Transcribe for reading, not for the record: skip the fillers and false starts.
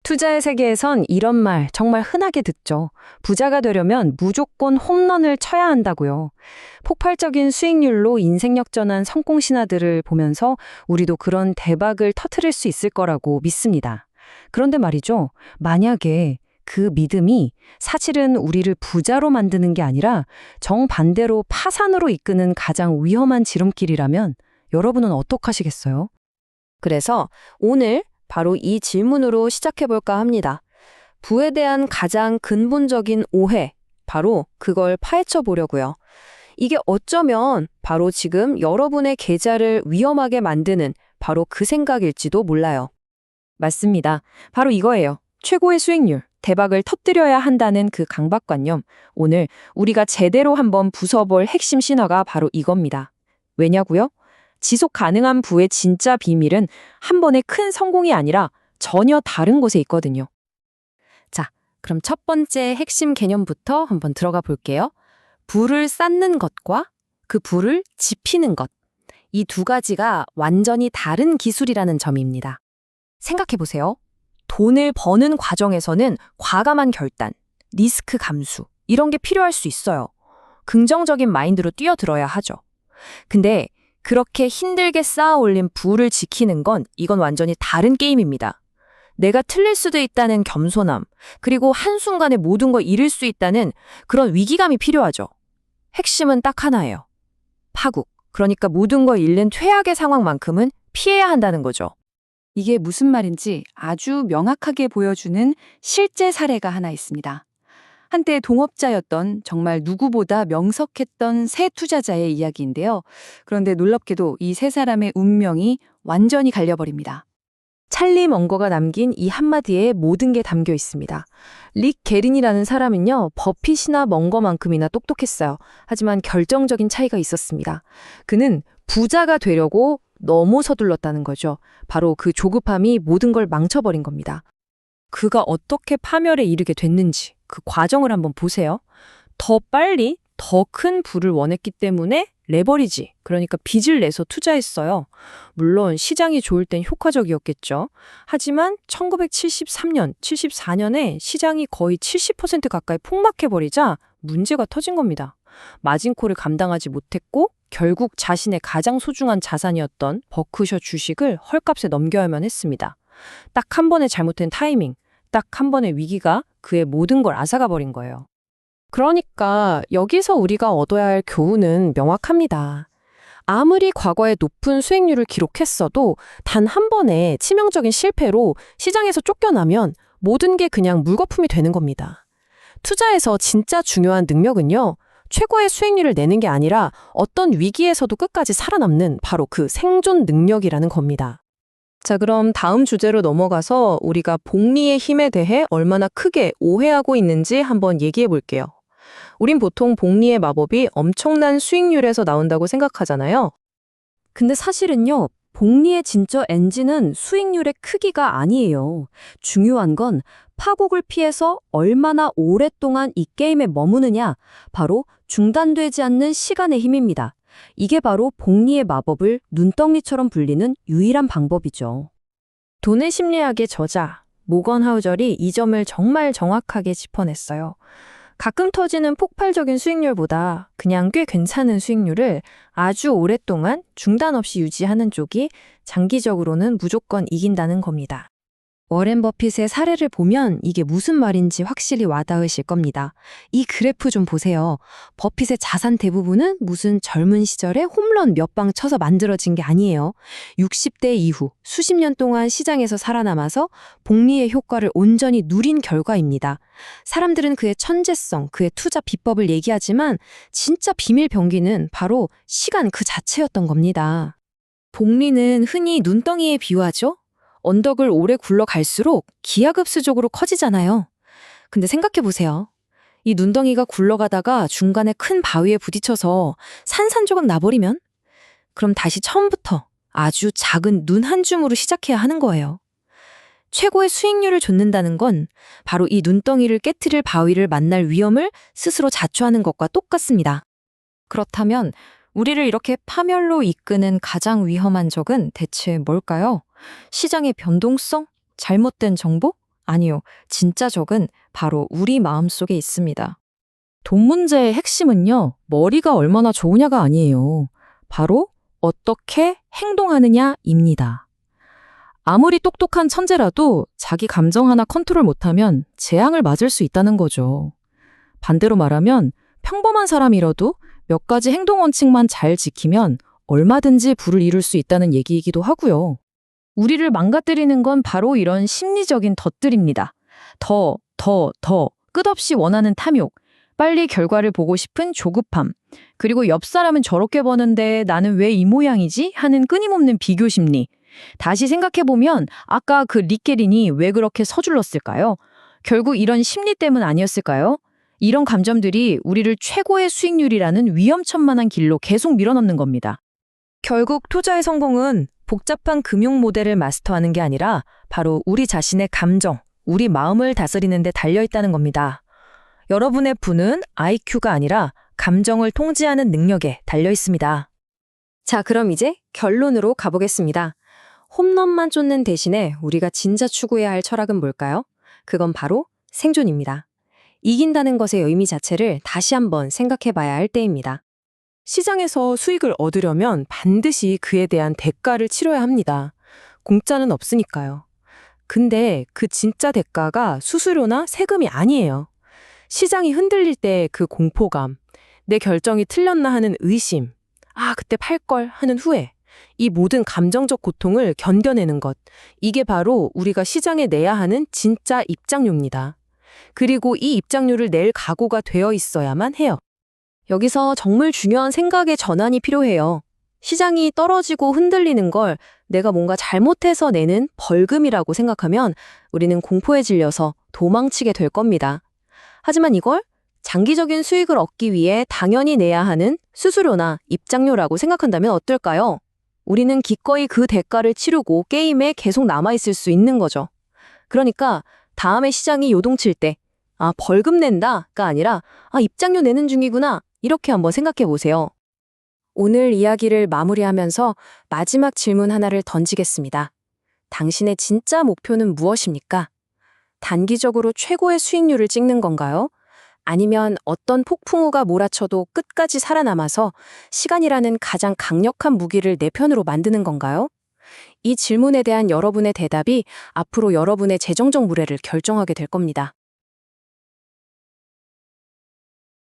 투자의 세계에선 이런 말 정말 흔하게 듣죠. 부자가 되려면 무조건 홈런을 쳐야 한다고요. 폭발적인 수익률로 인생 역전한 성공 신화들을 보면서 우리도 그런 대박을 터트릴 수 있을 거라고 믿습니다. 그런데 말이죠. 만약에 그 믿음이 사실은 우리를 부자로 만드는 게 아니라 정반대로 파산으로 이끄는 가장 위험한 지름길이라면 여러분은 어떡하시겠어요? 그래서 오늘 바로 이 질문으로 시작해볼까 합니다. 부에 대한 가장 근본적인 오해, 바로 그걸 파헤쳐 보려고요. 이게 어쩌면 바로 지금 여러분의 계좌를 위험하게 만드는 바로 그 생각일지도 몰라요. 맞습니다. 바로 이거예요. 최고의 수익률, 대박을 터뜨려야 한다는 그 강박관념. 오늘 우리가 제대로 한번 부숴볼 핵심 신화가 바로 이겁니다. 왜냐고요? 지속 가능한 부의 진짜 비밀은 한 번의 큰 성공이 아니라 전혀 다른 곳에 있거든요. 자, 그럼 첫 번째 핵심 개념부터 한번 들어가 볼게요. 부를 쌓는 것과 그 부를 지피는 것. 이 두 가지가 완전히 다른 기술이라는 점입니다. 생각해 보세요. 돈을 버는 과정에서는 과감한 결단, 리스크 감수, 이런 게 필요할 수 있어요. 긍정적인 마인드로 뛰어들어야 하죠. 근데 그렇게 힘들게 쌓아 올린 부를 지키는 건 이건 완전히 다른 게임입니다. 내가 틀릴 수도 있다는 겸손함, 그리고 한순간에 모든 걸 잃을 수 있다는 그런 위기감이 필요하죠. 핵심은 딱 하나예요. 파국, 그러니까 모든 걸 잃는 최악의 상황만큼은 피해야 한다는 거죠. 이게 무슨 말인지 아주 명확하게 보여주는 실제 사례가 하나 있습니다. 한때 동업자였던 정말 누구보다 명석했던 세 투자자의 이야기인데요. 그런데 놀랍게도 이 세 사람의 운명이 완전히 갈려버립니다. 찰리 먼거가 남긴 이 한마디에 모든 게 담겨 있습니다. 릭 게린이라는 사람은요, 버핏이나 먼거만큼이나 똑똑했어요. 하지만 결정적인 차이가 있었습니다. 그는 부자가 되려고 너무 서둘렀다는 거죠. 바로 그 조급함이 모든 걸 망쳐버린 겁니다. 그가 어떻게 파멸에 이르게 됐는지 그 과정을 한번 보세요. 더 빨리 더 큰 부를 원했기 때문에 레버리지, 그러니까 빚을 내서 투자했어요. 물론 시장이 좋을 땐 효과적이었겠죠. 하지만 1973년, 74년에 시장이 거의 70% 가까이 폭락해버리자 문제가 터진 겁니다. 마진콜을 감당하지 못했고 결국 자신의 가장 소중한 자산이었던 버크셔 주식을 헐값에 넘겨야만 했습니다. 딱 한 번의 잘못된 타이밍, 딱 한 번의 위기가 그의 모든 걸 앗아가 버린 거예요. 그러니까 여기서 우리가 얻어야 할 교훈은 명확합니다. 아무리 과거에 높은 수익률을 기록했어도 단 한 번의 치명적인 실패로 시장에서 쫓겨나면 모든 게 그냥 물거품이 되는 겁니다. 투자에서 진짜 중요한 능력은요, 최고의 수익률을 내는 게 아니라 어떤 위기에서도 끝까지 살아남는 바로 그 생존 능력이라는 겁니다. 자, 그럼 다음 주제로 넘어가서 우리가 복리의 힘에 대해 얼마나 크게 오해하고 있는지 한번 얘기해 볼게요. 우린 보통 복리의 마법이 엄청난 수익률에서 나온다고 생각하잖아요. 근데 사실은요, 복리의 진짜 엔진은 수익률의 크기가 아니에요. 중요한 건 파국을 피해서 얼마나 오랫동안 이 게임에 머무느냐, 바로 중단되지 않는 시간의 힘입니다. 이게 바로 복리의 마법을 눈덩이처럼 불리는 유일한 방법이죠. 돈의 심리학의 저자 모건 하우절이 이 점을 정말 정확하게 짚어냈어요. 가끔 터지는 폭발적인 수익률보다 그냥 꽤 괜찮은 수익률을 아주 오랫동안 중단 없이 유지하는 쪽이 장기적으로는 무조건 이긴다는 겁니다. 워렌 버핏의 사례를 보면 이게 무슨 말인지 확실히 와닿으실 겁니다. 이 그래프 좀 보세요. 버핏의 자산 대부분은 무슨 젊은 시절에 홈런 몇 방 쳐서 만들어진 게 아니에요. 60대 이후 수십 년 동안 시장에서 살아남아서 복리의 효과를 온전히 누린 결과입니다. 사람들은 그의 천재성, 그의 투자 비법을 얘기하지만 진짜 비밀 병기는 바로 시간 그 자체였던 겁니다. 복리는 흔히 눈덩이에 비유하죠? 언덕을 오래 굴러갈수록 기하급수적으로 커지잖아요. 근데 생각해보세요. 이 눈덩이가 굴러가다가 중간에 큰 바위에 부딪혀서 산산조각 나버리면? 그럼 다시 처음부터 아주 작은 눈 한 줌으로 시작해야 하는 거예요. 최고의 수익률을 좇는다는 건 바로 이 눈덩이를 깨트릴 바위를 만날 위험을 스스로 자초하는 것과 똑같습니다. 그렇다면 우리를 이렇게 파멸로 이끄는 가장 위험한 적은 대체 뭘까요? 시장의 변동성? 잘못된 정보? 아니요. 진짜 적은 바로 우리 마음속에 있습니다. 돈 문제의 핵심은요, 머리가 얼마나 좋으냐가 아니에요. 바로 어떻게 행동하느냐입니다. 아무리 똑똑한 천재라도 자기 감정 하나 컨트롤 못하면 재앙을 맞을 수 있다는 거죠. 반대로 말하면 평범한 사람이라도 몇 가지 행동 원칙만 잘 지키면 얼마든지 부를 이룰 수 있다는 얘기이기도 하고요. 우리를 망가뜨리는 건 바로 이런 심리적인 덫들입니다. 더, 끝없이 원하는 탐욕, 빨리 결과를 보고 싶은 조급함, 그리고 옆 사람은 저렇게 버는데 나는 왜 이 모양이지? 하는 끊임없는 비교 심리. 다시 생각해보면 아까 그 릭게린이 왜 그렇게 서둘렀을까요? 결국 이런 심리 때문 아니었을까요? 이런 감정들이 우리를 최고의 수익률이라는 위험천만한 길로 계속 밀어넣는 겁니다. 결국 투자의 성공은 복잡한 금융 모델을 마스터하는 게 아니라 바로 우리 자신의 감정, 우리 마음을 다스리는 데 달려 있다는 겁니다. 여러분의 부는 IQ가 아니라 감정을 통제하는 능력에 달려 있습니다. 자, 그럼 이제 결론으로 가보겠습니다. 홈런만 쫓는 대신에 우리가 진짜 추구해야 할 철학은 뭘까요? 그건 바로 생존입니다. 이긴다는 것의 의미 자체를 다시 한번 생각해 봐야 할 때입니다. 시장에서 수익을 얻으려면 반드시 그에 대한 대가를 치러야 합니다. 공짜는 없으니까요. 근데 그 진짜 대가가 수수료나 세금이 아니에요. 시장이 흔들릴 때 그 공포감, 내 결정이 틀렸나 하는 의심, 그때 팔걸 하는 후회, 이 모든 감정적 고통을 견뎌내는 것, 이게 바로 우리가 시장에 내야 하는 진짜 입장료입니다. 그리고 이 입장료를 낼 각오가 되어 있어야만 해요. 여기서 정말 중요한 생각의 전환이 필요해요. 시장이 떨어지고 흔들리는 걸 내가 뭔가 잘못해서 내는 벌금이라고 생각하면 우리는 공포에 질려서 도망치게 될 겁니다. 하지만 이걸 장기적인 수익을 얻기 위해 당연히 내야 하는 수수료나 입장료라고 생각한다면 어떨까요? 우리는 기꺼이 그 대가를 치르고 게임에 계속 남아있을 수 있는 거죠. 그러니까 다음에 시장이 요동칠 때 벌금 낸다가 아니라 입장료 내는 중이구나 이렇게 한번 생각해 보세요. 오늘 이야기를 마무리하면서 마지막 질문 하나를 던지겠습니다. 당신의 진짜 목표는 무엇입니까? 단기적으로 최고의 수익률을 찍는 건가요? 아니면 어떤 폭풍우가 몰아쳐도 끝까지 살아남아서 시간이라는 가장 강력한 무기를 내 편으로 만드는 건가요? 이 질문에 대한 여러분의 대답이 앞으로 여러분의 재정적 미래를 결정하게 될 겁니다.